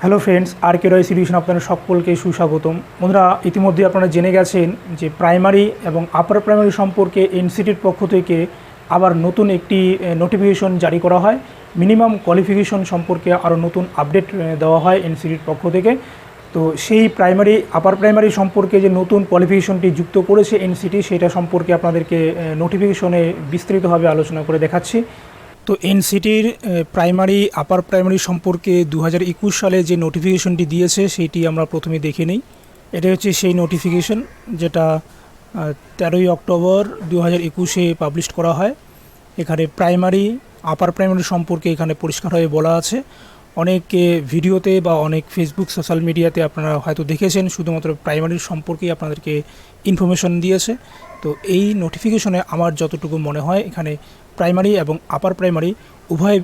Hello friends, আর কে রয় সিডিউশন আপনাদের সকলকে সুস্বাগতম। বন্ধুরা, ইতিমধ্যে আপনারা জেনে গেছেন যে প্রাইমারি এবং আপার প্রাইমারি সম্পর্কে এনসিটির পক্ষ থেকে আবার নতুন একটি নোটিফিকেশন জারি করা হয়। মিনিমাম কোয়ালিফিকেশন সম্পর্কে আরও নতুন আপডেট দেওয়া হয় এনসিটির পক্ষ থেকে। তো সেই প্রাইমারি আপার প্রাইমারি সম্পর্কে যে নতুন কোয়ালিফিকেশনটি যুক্ত করেছে এনসিটি, সেটা সম্পর্কে আপনাদেরকে নোটিফিকেশনে বিস্তারিতভাবে আলোচনা করে দেখাচ্ছি। তো এনসিটির প্রাইমারি আপার প্রাইমারি সম্পর্কে 2021 সালে যে নোটিফিকেশনটি দিয়েছে সেটি আমরা প্রথমে দেখে নিই। এটা হচ্ছে সেই নোটিফিকেশন যেটা 13ই অক্টোবর 2021-এ পাবলিশ করা হয়। এখানে প্রাইমারি আপার প্রাইমারি সম্পর্কে এখানে পরিষ্কারভাবে বলা আছে। অনেক ভিডিওতে বা অনেক ফেসবুক সোশ্যাল মিডিয়াতে আপনারা হয়তো দেখেছেন শুধুমাত্র প্রাইমারির সম্পর্কেই আপনাদেরকে ইনফরমেশন দিয়েছে। তো এই নোটিফিকেশনে আমার যতটুকু মনে হয় এখানে প্রাইমারি এবং আপার প্রাইমারি উভয়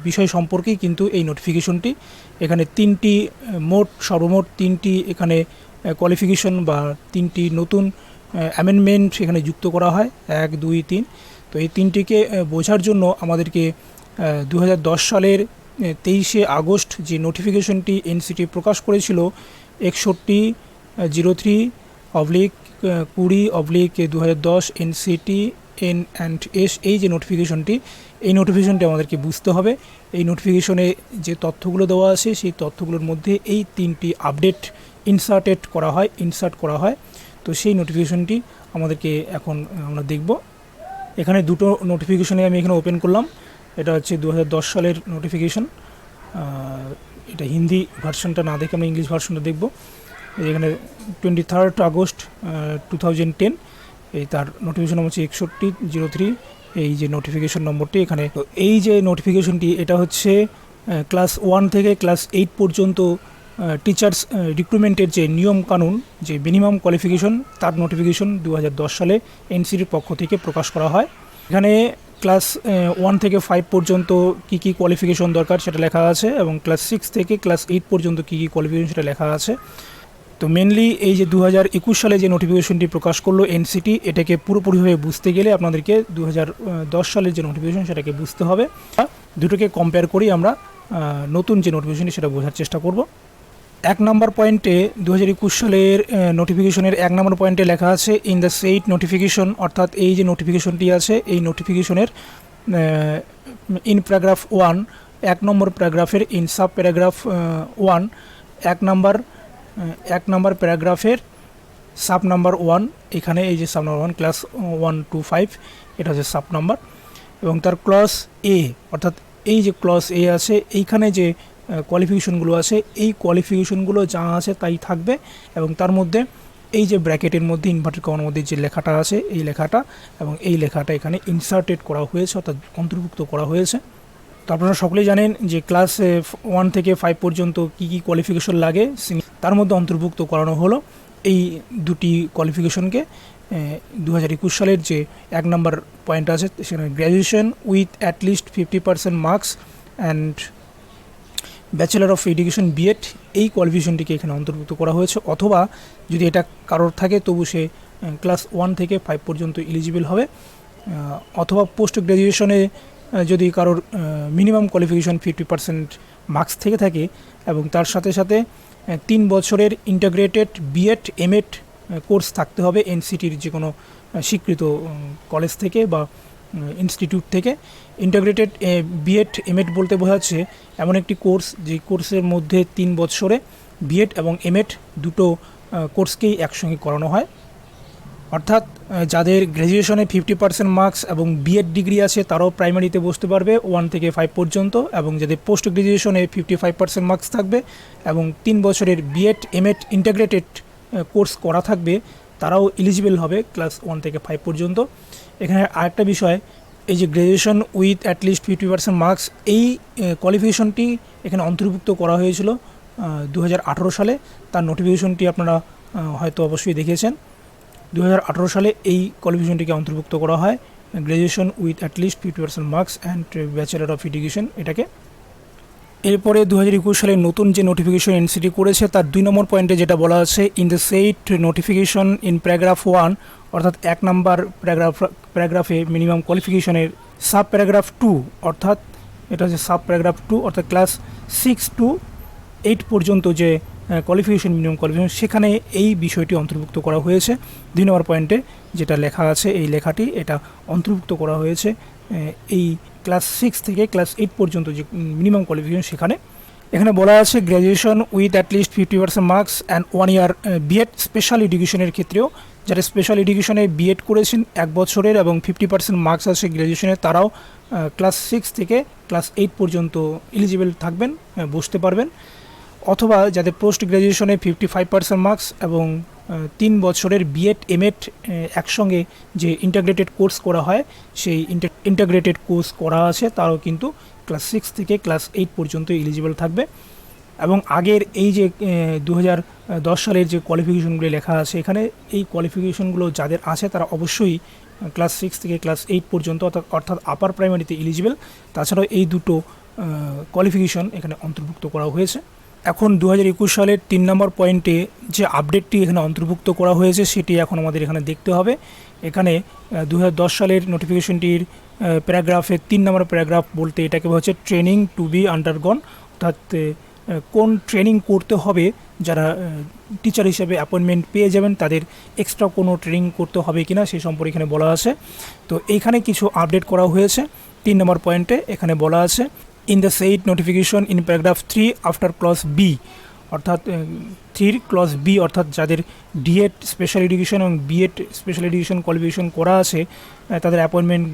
বিষয় সম্পর্কেই কিন্তু এই নোটিফিকেশনটি। এখানে সর্বমোট তিনটি এখানে কোয়ালিফিকেশন বা তিনটি নতুন অ্যামেন্ডমেন্ট এখানে যুক্ত করা হয়, 1, 2, 3। তো এই তিনটিকে বোঝার জন্য আমাদেরকে 2010 সালের 23শে আগস্ট যে নোটিফিকেশনটি এনসিটি প্রকাশ করেছিল 61/03/20/2010 এনসিটি N&S, এই যে নোটিফিকেশনটি আমাদেরকে বুঝতে হবে। এই নোটিফিকেশনে যে তথ্যগুলো দেওয়া আছে সেই তথ্যগুলোর মধ্যে এই তিনটি আপডেট ইনসার্ট করা হয়। তো সেই নোটিফিকেশনটি আমাদেরকে এখন আমরা দেখব। এখানে দুটো নোটিফিকেশনে আমি এখানে ওপেন করলাম। এটা হচ্ছে 2010 সালের নোটিফিকেশন। এটা হিন্দি ভার্সনটা না দেখে আমরা ইংলিশ ভার্সনটা দেখব। এখানে 23 আগস্ট 2010 এই তার নোটিফিকেশন নম্বর হচ্ছে 61/03, এই যে নোটিফিকেশন নম্বরটি এখানে। তো এই যে নোটিফিকেশনটি এটা হচ্ছে ক্লাস 1 থেকে ক্লাস 8 পর্যন্ত টিচার্স রিক্রুটমেন্টের যে নিয়ম কানুন, যে মিনিমাম কোয়ালিফিকেশন, তার নোটিফিকেশন 2010 সালে এনসিটির পক্ষ থেকে প্রকাশ করা হয়। এখানে ক্লাস 1 থেকে 5 পর্যন্ত কী কী কোয়ালিফিকেশন দরকার সেটা লেখা আছে, এবং ক্লাস 6 থেকে ক্লাস 8 পর্যন্ত কী কী কোয়ালিফিকেশন সেটা লেখা আছে। তো মেনলি এই যে 2021 সালে যে নোটিফিকেশনটি প্রকাশ করলো এনসিটি, এটাকে পুরোপুরিভাবে বুঝতে গেলে আপনাদেরকে 2010 সালের যে নোটিফিকেশন সেটাকে বুঝতে হবে। দুটোকে কম্পেয়ার করেই আমরা নতুন যে নোটিফিকেশনটি সেটা বোঝার চেষ্টা করব। 1 নম্বর পয়েন্টে 2021 সালের নোটিফিকেশনের 1 নম্বর পয়েন্টে লেখা আছে ইন দ্য সেইট নোটিফিকেশন, অর্থাৎ এই যে নোটিফিকেশনটি আছে এই নোটিফিকেশনের ইন প্যারাগ্রাফ 1, 1 নম্বর প্যারাগ্রাফের ইন সাব প্যারাগ্রাফ 1, 1 নম্বর প্যারাগ্রাফের সাব নাম্বার 1, এখানে এই যে সাব নাম্বার 1 ক্লাস 1 to 5 এটা হচ্ছে সাব নাম্বার, এবং তার ক্লজ এ, অর্থাৎ এই যে ক্লজ এ আছে এইখানে যে কোয়ালিফিকেশনগুলো আছে এই কোয়ালিফিকেশনগুলো যা আছে তাই থাকবে, এবং তার মধ্যে এই যে ব্র্যাকেটের মধ্যে ইনভার্টেড কমার মধ্যে যে লেখাটা আছে এই লেখাটা এবং এই লেখাটা এখানে ইনসার্টেড করা হয়েছে, অর্থাৎ অন্তর্ভুক্ত করা হয়েছে। তো আপনারা সকলেই জানেন যে ক্লাস 1 থেকে 5 পর্যন্ত কী কী কোয়ালিফিকেশন লাগে তার মধ্যে অন্তর্ভুক্ত করানো হলো এই দুটি কোয়ালিফিকেশনকে। 2021 সালের যে 1 নম্বর পয়েন্ট আছে সেখানে graduation with at least 50% marks and bachelor of education B Ed, এই কোয়ালিফিকেশনটিকে এখানে অন্তর্ভুক্ত করা হয়েছে। অথবা যদি এটা কারোর থাকে তবু সে ক্লাস 1 থেকে 5 পর্যন্ত এলিজিবল হবে। অথবা পোস্ট গ্র্যাজুয়েশনে যদি কারোর মিনিমাম কোয়ালিফিকেশন 50% মার্কস থেকে থাকে এবং তার সাথে সাথে 3 বছরের ইন্টাগ্রেটেড বিএড এমএড কোর্স থাকতে হবে এনসিটির যে কোনো স্বীকৃত কলেজ থেকে বা ইনস্টিটিউট থেকে। ইন্টাগ্রেটেড বিএড এমএড বলতে বোঝাচ্ছে এমন একটি কোর্স যে কোর্সের মধ্যে 3 বছরে বিএড এবং এমএড দুটো কোর্সকেই একসঙ্গে করানো হয়। অর্থাৎ যাদের গ্র্যাজুয়েশনে 50% মার্কস এবং বিএড ডিগ্রি আছে তারাও প্রাইমারিতে বসতে পারবে 1 থেকে 5 পর্যন্ত, এবং যাদের পোস্ট গ্র্যাজুয়েশনে 55% মার্কস থাকবে এবং 3 বছরের বিএড এমএড ইন্টাগ্রেটেড কোর্স করা থাকবে তারাও এলিজিবল হবে ক্লাস 1 থেকে 5 পর্যন্ত। এখানে আরেকটা বিষয়, এই যে গ্র্যাজুয়েশন উইথ অ্যাটলিস্ট 50% মার্কস, এই কোয়ালিফিকেশনটি এখানে অন্তর্ভুক্ত করা হয়েছিল 2018 সালে। তার নোটিফিকেশনটি আপনারা হয়তো অবশ্যই দেখেছেন। 2018 সালে এই কোয়ালিফিকেশনটিকে অন্তর্ভুক্ত করা হয়, graduation with at least 50% marks and bachelor of education এটাকে। এরপরে 2021 সালে নতুন যে নোটিফিকেশন এনসিটি করেছে তার 2 নম্বর পয়েন্টে যেটা বলা আছে in the said notification in paragraph 1, অর্থাৎ 1 নম্বর প্যারাগ্রাফে মিনিমাম কোয়ালিফিকেশনের সাব প্যারাগ্রাফ 2, অর্থাৎ এটা হচ্ছে সাব প্যারাগ্রাফ 2, অর্থাৎ ক্লাস 6 to 8 পর্যন্ত যে কোয়ালিফিকেশন, মিনিমাম কোয়ালিফিকেশন, সেখানে এই বিষয়টি অন্তর্ভুক্ত করা হয়েছে। 2 নম্বর পয়েন্টে যেটা লেখা আছে, এই লেখাটি এটা অন্তর্ভুক্ত করা হয়েছে এই ক্লাস 6 থেকে ক্লাস 8 পর্যন্ত যে মিনিমাম কোয়ালিফিকেশন সেখানে। এখানে বলা আছে graduation with at least 50% marks and 1 year BEd special এডুকেশনের ক্ষেত্রেও যারা স্পেশাল এডুকেশনে বিএড করেছেন 1 বছরের এবং 50% মার্কস আছে গ্র্যাজুয়েশনে, তারাও ক্লাস 6 থেকে ক্লাস 8 পর্যন্ত এলিজিবল থাকবেন, বসতে পারবেন। অথবা যাদের পোস্ট গ্র্যাজুয়েশনে 55% মার্কস এবং 3 বছরের বিএড এমএড একসঙ্গে যে ইন্টাগ্রেটেড কোর্স করা হয়, সেই ইন্টাগ্রেটেড কোর্স করা আছে, তারাও কিন্তু ক্লাস 6 থেকে ক্লাস 8 পর্যন্ত এলিজিবল থাকবে। এবং আগের এই যে 2010 সালের যে কোয়ালিফিকেশনগুলো লেখা আছে এখানে, এই কোয়ালিফিকেশনগুলো যাদের আছে তারা অবশ্যই ক্লাস 6 থেকে ক্লাস 8 পর্যন্ত অর্থাৎ আপার প্রাইমারিতে এলিজিবল। তাছাড়াও এই দুটো কোয়ালিফিকেশন এখানে অন্তর্ভুক্ত করা হয়েছে। এখন 2021 সালের 3 নম্বর পয়েন্টে যে আপডেটটি এখানে অন্তর্ভুক্ত করা হয়েছে সেটি এখন আমাদের এখানে দেখতে হবে। এখানে 2010 সালের নোটিফিকেশনটির প্যারাগ্রাফে 3 নম্বর প্যারাগ্রাফ বলতে এটাকে বলা হচ্ছে ট্রেনিং টু বি আন্ডারগন, অর্থাৎ কোন ট্রেনিং করতে হবে, যারা টিচার হিসেবে অ্যাপয়েন্টমেন্ট পেয়ে যাবেন তাদের এক্সট্রা কোনো ট্রেনিং করতে হবে কিনা সেই সম্পর্কে এখানে বলা আছে। তো এইখানে কিছু আপডেট করা হয়েছে। 3 নম্বর পয়েন্টে এখানে বলা আছে in the said notification in paragraph 3 after clause B, অর্থাৎ 3 ক্লজ বি, অর্থাৎ যাদের ডিএড স্পেশাল এডুকেশন এবং বিএড স্পেশাল এডুকেশন কোয়ালিফিকেশন করা আছে, তাদের অ্যাপয়েন্টমেন্ট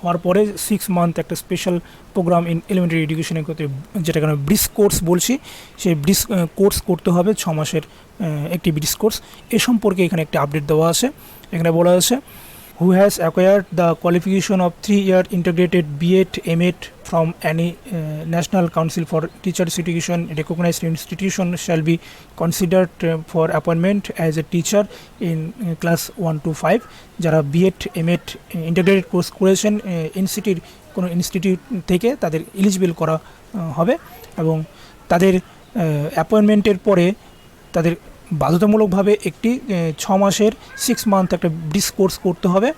হওয়ার পরে 6 মান্থ একটা স্পেশাল প্রোগ্রাম ইন এলিমেন্টারি এডুকেশনের ক্ষেত্রে, যেটা কেন ব্রিজ কোর্স বলছি, সেই ব্রিজ কোর্স করতে হবে, 6 মাসের একটি ব্রিজ কোর্স। এ সম্পর্কে এখানে একটা আপডেট দেওয়া আছে। এখানে বলা আছে who has acquired the qualification of 3-year integrated B.Ed M.Ed from any National Council for Teachers Education recognized institution shall be considered for appointment as a teacher in class 1 to 5. যারা B.Ed M.Ed integrated course করেছেন এনসিটির কোনো institute থেকে, তাদের eligible করা হবে এবং তাদের অ্যাপয়েন্টমেন্টের পরে তাদের বাধ্যতামূলকভাবে একটি 6 মাসের 6 মান্থ একটা ব্রিজ কোর্স করতে হবে।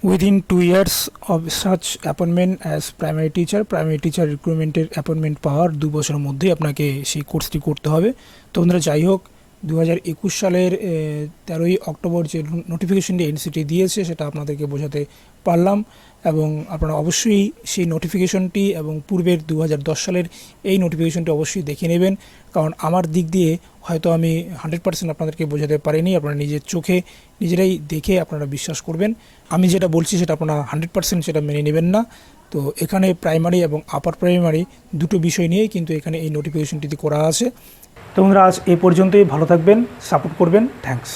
Within 2 years of such appointment as primary teacher রিক্রুটমেন্টের অ্যাপয়েন্টমেন্ট পাওয়ার 2 বছরের মধ্যেই আপনাকে সেই কোর্সটি করতে হবে। তো বন্ধুরা, যাই হোক, 2021 সালের 13ই অক্টোবর যে নোটিফিকেশনটি এনসিটি দিয়েছে সেটা আপনাদেরকে বোঝাতে পারলাম, এবং আপনারা অবশ্যই সেই নোটিফিকেশনটি এবং পূর্বের 2010 সালের এই নোটিফিকেশনটি অবশ্যই দেখে নেবেন, কারণ আমার দিক দিয়ে হয়তো আমি 100% আপনাদেরকে বোঝাতে পারিনি। আপনারা নিজের চোখে নিজেরাই দেখে আপনারা বিশ্বাস করবেন। আমি যেটা বলছি সেটা আপনারা 100% সেটা মেনে নেবেন না। তো এখানে প্রাইমারি এবং আপার প্রাইমারি দুটো বিষয় নিয়েই কিন্তু এখানে এই নোটিফিকেশনটি করা আছে। তো বন্ধুরা, আজ এই পর্যন্তই। ভালো থাকবেন, সাপোর্ট করবেন। থ্যাঙ্কস।